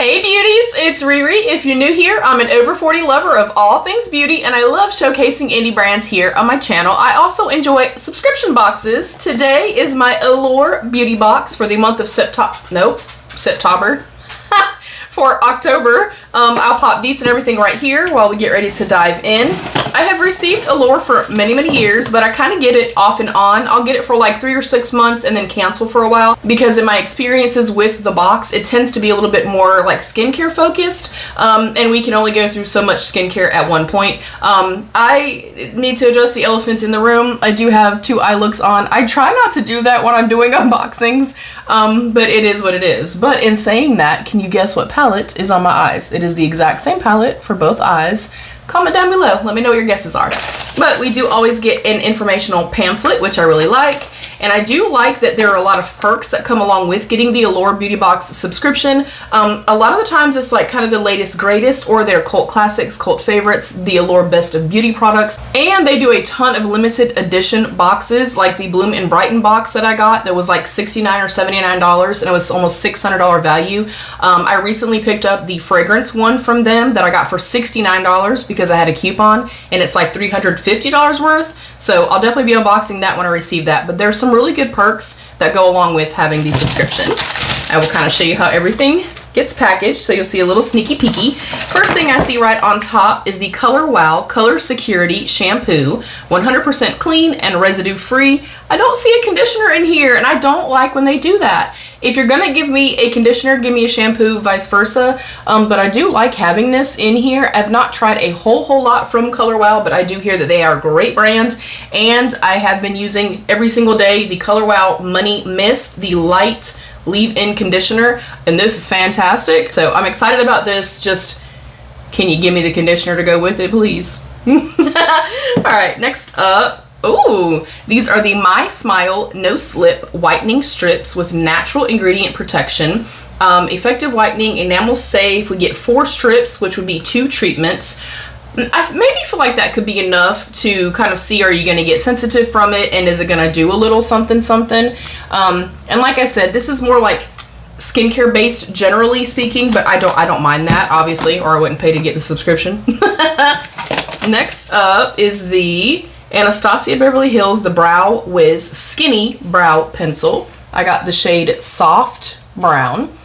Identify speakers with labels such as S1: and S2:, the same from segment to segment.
S1: Hey beauties, it's Riri. If you're new here, I'm an over 40 lover of all things beauty and I love showcasing indie brands here on my channel. I also enjoy subscription boxes. Today is my Allure beauty box for the month of September. For October. I'll pop deets and everything right here while we get ready to dive in. I have received Allure for many years, but I kind of get it off and on. I'll get it for like 3 or 6 months and then cancel for a while because in my experiences with the box, it tends to be a little bit more like skincare focused, and we can only go through so much skincare at one point. I need to address the elephant in the room. I do have 2 eye looks on. I try not to do that when I'm doing unboxings, but it is what it is. But in saying that, can you guess what palette is on my eyes? It is the exact same palette for both eyes. Comment down below, let me know what your guesses are. But we do always get an informational pamphlet, which I really like. And I do like that there are a lot of perks that come along with getting the Allure Beauty Box subscription. A lot of the times it's like kind of the latest greatest or their cult classics, cult favorites, the Allure Best of Beauty products. And they do a ton of limited edition boxes like the Bloom and Brighten box that I got that was like $69 or $79 and it was almost $600 value. I recently picked up the fragrance one from them that I got for $69 because I had a coupon and it's like $350 worth. So I'll definitely be unboxing that when I receive that. But there's some really good perks that go along with having the subscription. I will kind of show you how everything gets packaged, so you'll see a little sneaky peeky. First thing I see right on top is the Color Wow Color Security Shampoo, 100% clean and residue free. I don't see a conditioner in here, and I don't like when they do that. If you're gonna give me a conditioner, give me a shampoo, vice versa. But I do like having this in here. I've not tried a whole lot from Color Wow, but I do hear that they are a great brand, and I have been using every single day the Color Wow Money Mist, the light leave-in conditioner, and this is fantastic. So I'm excited about this. Just, can you give me the conditioner to go with it, please? All right, next up. Ooh, these are the My Smile No Slip Whitening Strips with natural ingredient protection. Effective whitening, enamel safe. We get 4 strips, which would be 2 treatments. I maybe feel like that could be enough to kind of see, are you going to get sensitive from it and is it going to do a little something. And like I said, this is more like skincare based generally speaking, but I don't mind that obviously, or I wouldn't pay to get the subscription. Next up is the Anastasia Beverly Hills The Brow Wiz Skinny Brow Pencil. I got the shade Soft Brown.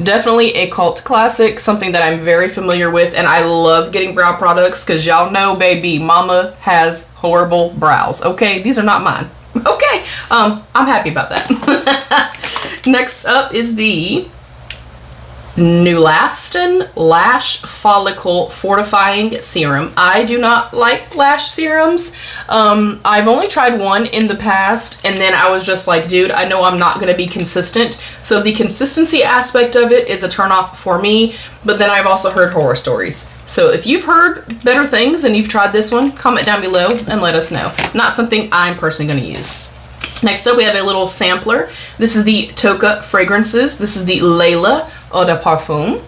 S1: Definitely a cult classic, something that I'm very familiar with, and I love getting brow products because y'all know, baby, mama has horrible brows. Okay, these are not mine. Okay, I'm happy about that. Next up is the Nulastin Lash Follicle Fortifying Serum. I do not like lash serums. I've only tried one in the past and then I was just like, dude, I know I'm not going to be consistent. So the consistency aspect of it is a turnoff for me, but then I've also heard horror stories. So if you've heard better things and you've tried this one, comment down below and let us know. Not something I'm personally going to use. Next up, we have a little sampler. This is the Toka Fragrances. This is the Layla Eau de Parfum.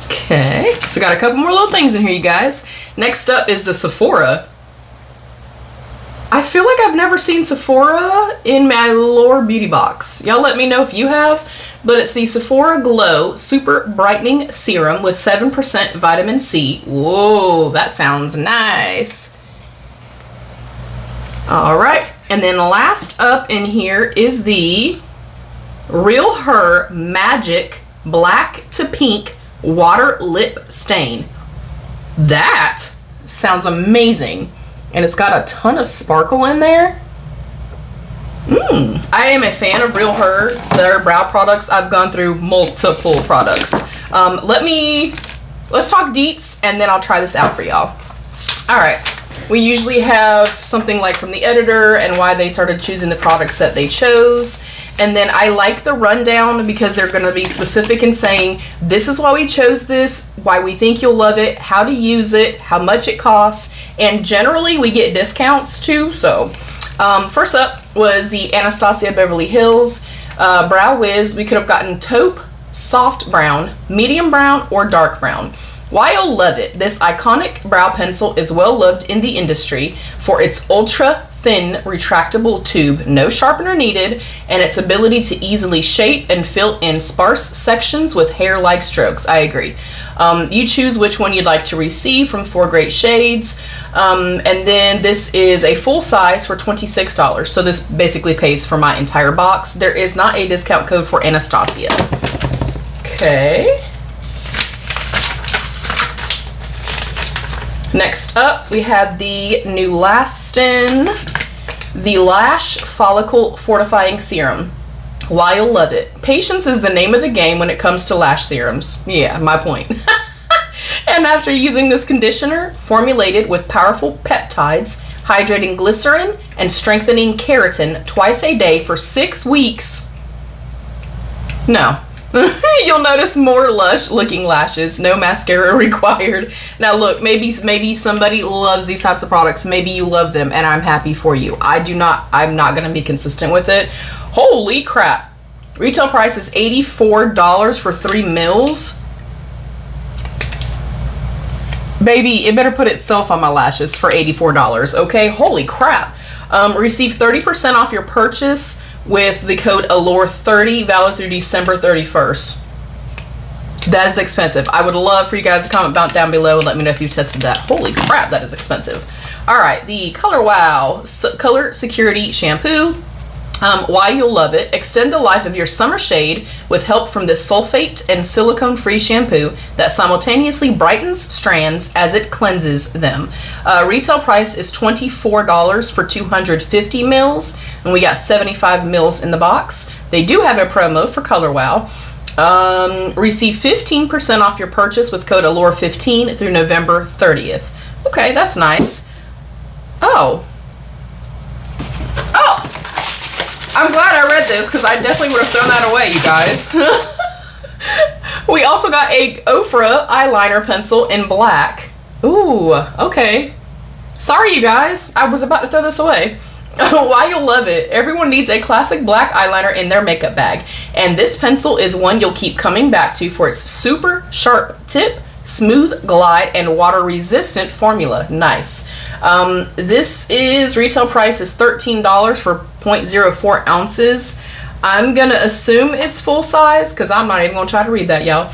S1: Okay, so got a couple more little things in here, you guys. Next up is the Sephora. I feel like I've never seen Sephora in my Allure beauty box. Y'all let me know if you have, but it's the Sephora Glow Super Brightening Serum with 7% vitamin C. Whoa, that sounds nice. All right, and then last up in here is the Real Her Magic Black to Pink Water Lip Stain. That sounds amazing. And it's got a ton of sparkle in there. I am a fan of Real Her, their brow products. I've gone through multiple products. Let's talk deets and then I'll try this out for y'all. All right. We usually have something like from the editor and why they started choosing the products that they chose. And then I like the rundown because they're going to be specific in saying, this is why we chose this, why we think you'll love it, how to use it, how much it costs, and generally we get discounts too. So first up was the Anastasia Beverly Hills Brow Wiz. We could have gotten taupe, soft brown, medium brown, or dark brown. Why you'll love it. This iconic brow pencil is well loved in the industry for its ultra thin, retractable tube, no sharpener needed, and its ability to easily shape and fill in sparse sections with hair-like strokes. I agree. You choose which one you'd like to receive from 4 great shades. And then this is a full size for $26. So this basically pays for my entire box. There is not a discount code for Anastasia. Okay. Next up, we had the new Lastin, the Lash Follicle Fortifying Serum. Why you'll love it. Patience is the name of the game when it comes to lash serums. Yeah, my point. And after using this conditioner, formulated with powerful peptides, hydrating glycerin, and strengthening keratin twice a day for 6 weeks, no. You'll notice more lush looking lashes, no mascara required. Now look, maybe somebody loves these types of products. Maybe you love them and I'm happy for you. I'm not gonna be consistent with it. Holy crap. Retail price is $84 for 3 mils. Baby, it better put itself on my lashes for $84, okay? Holy crap. Receive 30% off your purchase with the code Allure30, valid through December 31st. That is expensive. I would love for you guys to comment down below and let me know if you've tested that. Holy crap, that is expensive. All right, the Color Wow Color Security Shampoo. Why you'll love it. Extend the life of your summer shade with help from this sulfate and silicone-free shampoo that simultaneously brightens strands as it cleanses them. Retail price is $24 for 250 mils, and we got 75 mils in the box. They do have a promo for Color Wow. Receive 15% off your purchase with code Allure15 through November 30th. Okay, that's nice. Oh. I'm glad I read this because I definitely would have thrown that away, you guys. We also got a Ofra eyeliner pencil in black. Ooh, okay. Sorry, you guys. I was about to throw this away. Why you'll love it. Everyone needs a classic black eyeliner in their makeup bag. And this pencil is one you'll keep coming back to for its super sharp tip, smooth glide, and water resistant formula. Nice. This is retail price is $13 for 0.04 ounces. I'm gonna assume it's full size because I'm not even gonna try to read that, y'all.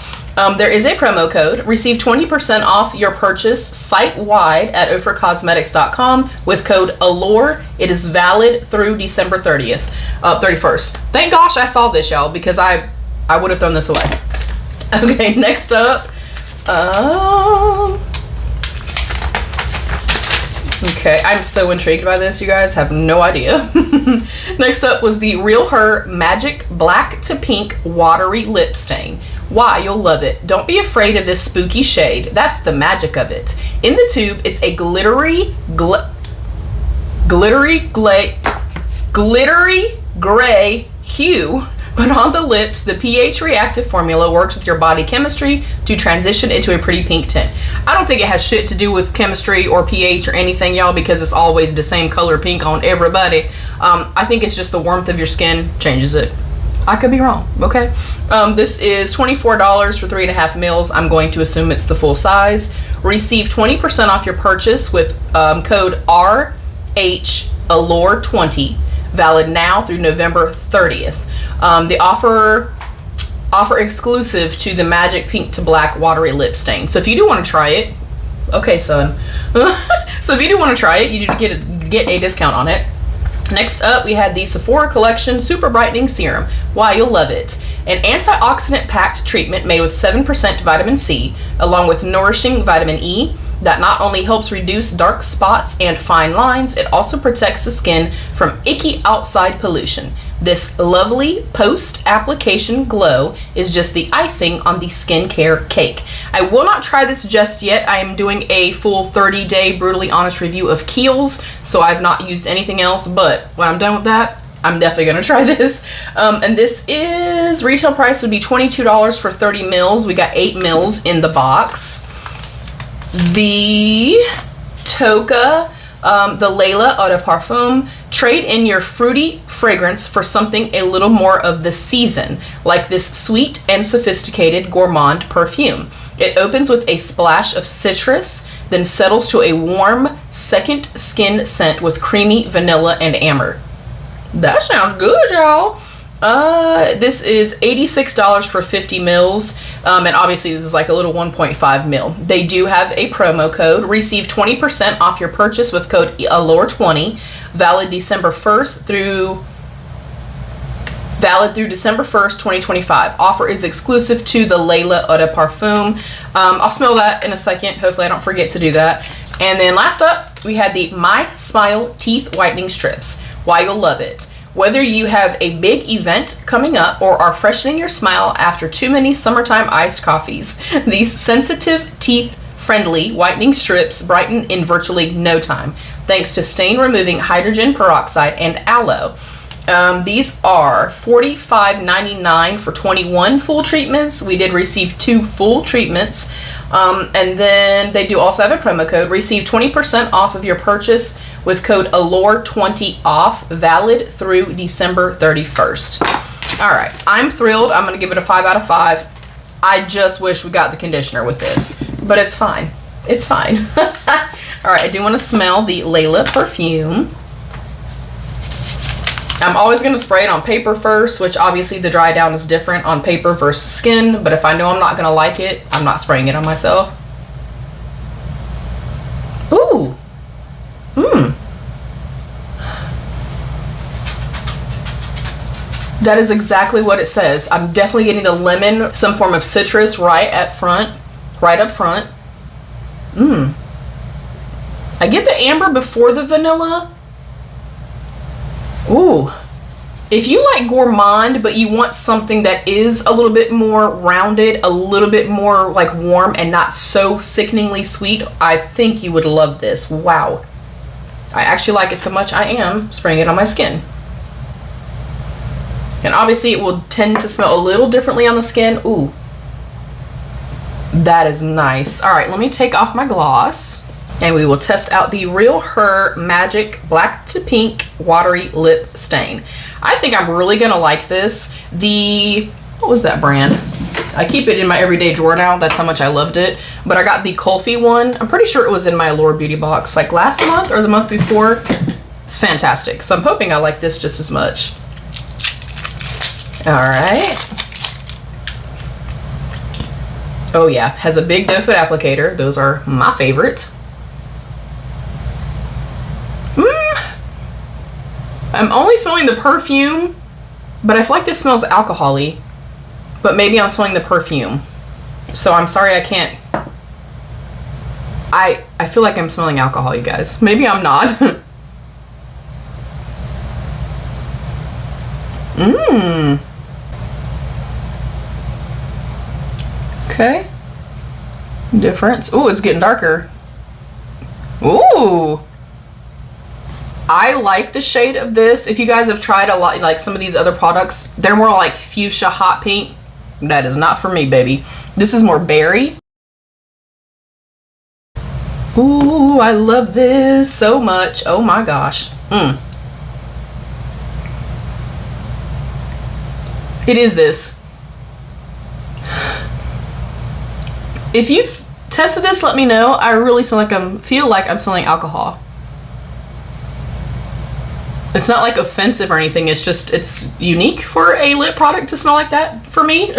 S1: There is a promo code. Receive 20% off your purchase site-wide at ofracosmetics.com with code Allure. It is valid through December 31st. Thank gosh I saw this, y'all, because I would have thrown this away. Okay, next up. Okay, I'm so intrigued by this, you guys have no idea. Next up was the Real Her Magic Black to Pink Watery Lip Stain. Why you'll love it. Don't be afraid of this spooky shade. That's the magic of it. In the tube, it's a glittery gray hue. But on the lips, the pH reactive formula works with your body chemistry to transition into a pretty pink tint. I don't think it has shit to do with chemistry or pH or anything, y'all, because it's always the same color pink on everybody. I think it's just the warmth of your skin changes it. I could be wrong, okay? This is $24 for 3.5 mils. I'm going to assume it's the full size. Receive 20% off your purchase with code RHAllure20, valid now through November 30th. The offer exclusive to the Magic Pink to Black Watery Lip Stain. So if you do want to try it, okay, son. So if you do want to try it, you do get a discount on it. Next up, we had the Sephora Collection Super Brightening Serum. Why you'll love it. An antioxidant packed treatment made with 7% vitamin C, along with nourishing vitamin E, that not only helps reduce dark spots and fine lines, it also protects the skin from icky outside pollution. This lovely post-application glow is just the icing on the skincare cake. I will not try this just yet. I am doing a full 30-day brutally honest review of Kiehl's, so I've not used anything else, but when I'm done with that, I'm definitely gonna try this. And this is, retail price would be $22 for 30 mils. We got 8 mils in the box. The Toka, the Layla Eau de Parfum. Trade in your fruity fragrance for something a little more of the season, like this sweet and sophisticated gourmand perfume. It opens with a splash of citrus, then settles to a warm second skin scent with creamy vanilla and amber. That sounds good, y'all. This is $86 for 50 mils, and obviously this is like a little 1.5 mil. They do have a promo code. Receive 20% off your purchase with code Allure20, valid December 1st through December 1st, 2025. Offer is exclusive to the Layla Eau de Parfum. I'll smell that in a second. Hopefully I don't forget to do that. And then last up, we had the My Smile Teeth Whitening Strips. Why you'll love it. Whether you have a big event coming up or are freshening your smile after too many summertime iced coffees, these sensitive, teeth-friendly whitening strips brighten in virtually no time, thanks to stain-removing hydrogen peroxide and aloe. These are $45.99 for 21 full treatments. We did receive 2 full treatments. And then they do also have a promo code. Receive 20% off of your purchase with code Allure20 off, valid through December 31st. All right, I'm thrilled. I'm gonna give it a 5 out of 5. I just wish we got the conditioner with this, but it's fine. It's fine. All right, I do want to smell the Layla perfume. I'm always going to spray it on paper first, which obviously the dry down is different on paper versus skin, but if I know I'm not going to like it, I'm not spraying it on myself. Ooh. That is exactly what it says. I'm definitely getting the lemon, some form of citrus right up front. I get the amber before the vanilla. Ooh. If you like gourmand, but you want something that is a little bit more rounded, a little bit more like warm and not so sickeningly sweet, I think you would love this. Wow. I actually like it so much I am spraying it on my skin. And obviously it will tend to smell a little differently on the skin. Ooh. That is nice. All right, let me take off my gloss and we will test out the Real Her Magic Black to Pink Watery Lip Stain. I think I'm really gonna like this. What was that brand? I keep it in my everyday drawer now. That's how much I loved it. But I got the Kulfi one. I'm pretty sure it was in my Allure beauty box like last month or the month before. It's fantastic. So I'm hoping I like this just as much. All right. Oh yeah, has a big doe foot applicator. Those are my favorite. I'm only smelling the perfume, but I feel like this smells alcohol-y. But maybe I'm smelling the perfume. So I'm sorry I can't. I feel like I'm smelling alcohol, you guys. Maybe I'm not. Okay. Difference. Ooh, it's getting darker. Ooh. I like the shade of this. If you guys have tried a lot, like some of these other products, they're more like fuchsia hot pink. That is not for me, baby. This is more berry. Ooh, I love this so much. Oh my gosh. It is this. If you've tested this, let me know. I really feel like I'm smelling alcohol. It's not like offensive or anything. It's just, it's unique for a lip product to smell like that for me.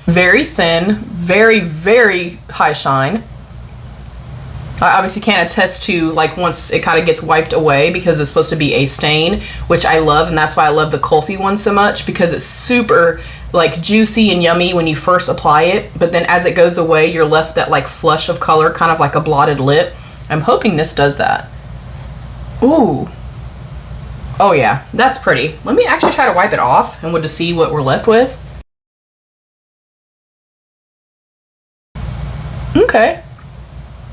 S1: Very thin, very, very high shine. I obviously can't attest to like once it kind of gets wiped away because it's supposed to be a stain, which I love, and that's why I love the Kulfi one so much, because it's super like juicy and yummy when you first apply it, but then as it goes away, you're left that like flush of color, kind of like a blotted lip. I'm hoping this does that. Ooh. Oh yeah, that's pretty. Let me actually try to wipe it off and we'll just see what we're left with. Okay.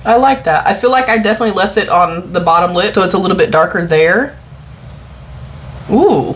S1: I like that. I feel like I definitely left it on the bottom lip, so it's a little bit darker there. Ooh.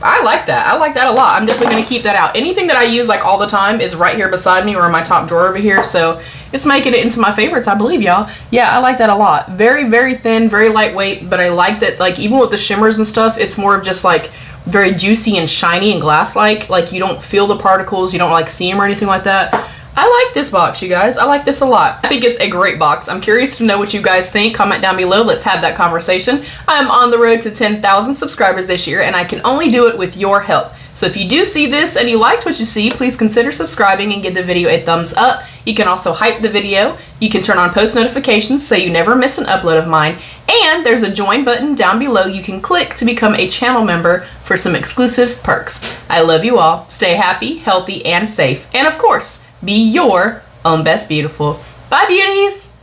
S1: I like that. I like that a lot. I'm definitely going to keep that out. Anything that I use like all the time is right here beside me or in my top drawer over here, so it's making it into my favorites, I believe, y'all. Yeah, I like that a lot. Very, very thin, very lightweight, but I like that, like, even with the shimmers and stuff, it's more of just like very juicy and shiny and glass-like. Like, you don't feel the particles, you don't like see them or anything like that. I like this box, you guys. I like this a lot. I think it's a great box. I'm curious to know what you guys think. Comment down below. Let's have that conversation. I am on the road to 10,000 subscribers this year, and I can only do it with your help. So if you do see this and you liked what you see, please consider subscribing and give the video a thumbs up. You can also hype the video. You can turn on post notifications so you never miss an upload of mine. And there's a join button down below you can click to become a channel member for some exclusive perks. I love you all. Stay happy, healthy, and safe. And of course, be your own best beautiful. Bye, beauties!